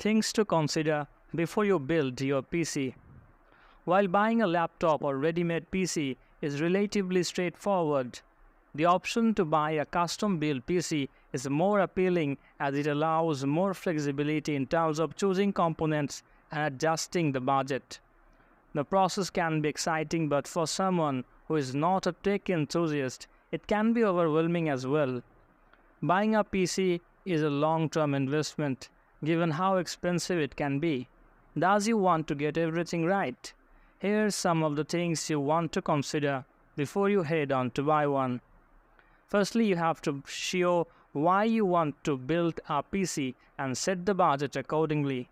Things to consider before you build your PC. While buying a laptop or ready-made PC is relatively straightforward, the option to buy a custom-built PC is more appealing as it allows more flexibility in terms of choosing components and adjusting the budget. The process can be exciting, but for someone who is not a tech enthusiast, it can be overwhelming as well. Buying a PC is a long-term investment, given how expensive it can be. Thus, you want to get everything right. Here's some of the things you want to consider before you head on to buy one. Firstly, you have to show why you want to build a PC and set the budget accordingly.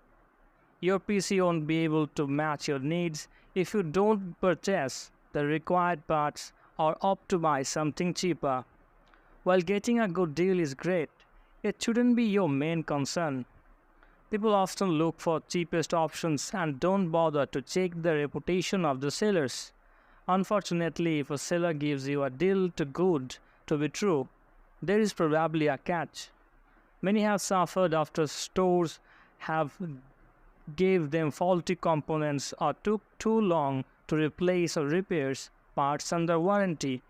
Your PC won't be able to match your needs if you don't purchase the required parts or opt to buy something cheaper. While getting a good deal is great, it shouldn't be your main concern. People often look for cheapest options and don't bother to check the reputation of the sellers. Unfortunately, if a seller gives you a deal too good to be true, there is probably a catch. Many have suffered after stores have gave them faulty components or took too long to replace or repair parts under warranty.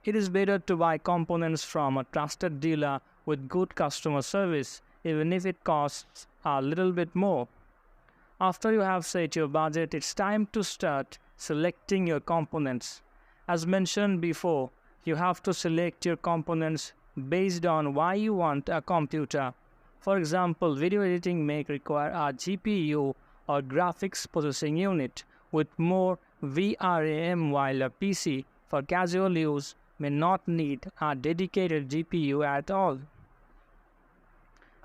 It is better to buy components from a trusted dealer with good customer service, even if it costs a little bit more. After you have set your budget, it's time to start selecting your components. As mentioned before, you have to select your components based on why you want a computer. For example, video editing may require a GPU or graphics processing unit with more VRAM, while a PC for casual use may not need a dedicated GPU at all.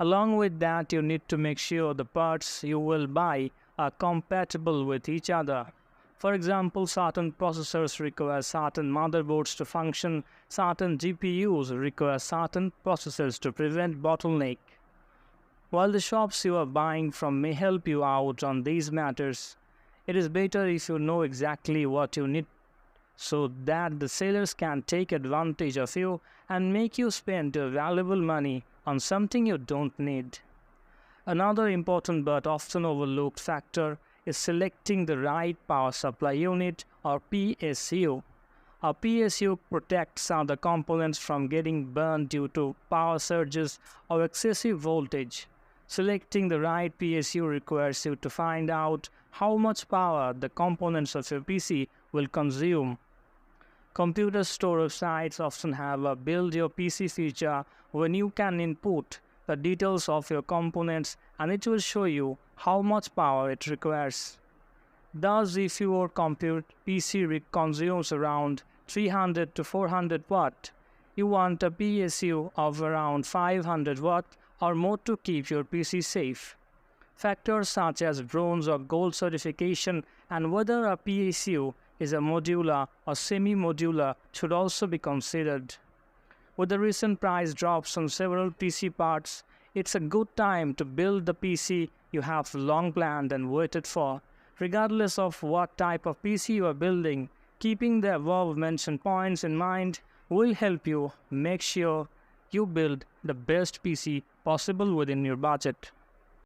Along with that, you need to make sure the parts you will buy are compatible with each other. For example, certain processors require certain motherboards to function, certain GPUs require certain processors to prevent bottleneck. While the shops you are buying from may help you out on these matters, it is better if you know exactly what you need so that the sellers can take advantage of you and make you spend your valuable money on something you don't need. Another important but often overlooked factor is selecting the right power supply unit or PSU. A PSU protects other components from getting burned due to power surges or excessive voltage. Selecting the right PSU requires you to find out how much power the components of your PC will consume. Computer store websites often have a build your PC feature when you can input the details of your components and it will show you how much power it requires. Thus, if your PC consumes around 300 to 400 watt, you want a PSU of around 500 watt or more to keep your PC safe. Factors such as bronze or gold certification and whether a PSU is a modular or semi-modular should also be considered. With the recent price drops on several PC parts, it's a good time to build the PC you have long planned and waited for. Regardless of what type of PC you are building, keeping the above mentioned points in mind will help you make sure you build the best PC possible within your budget.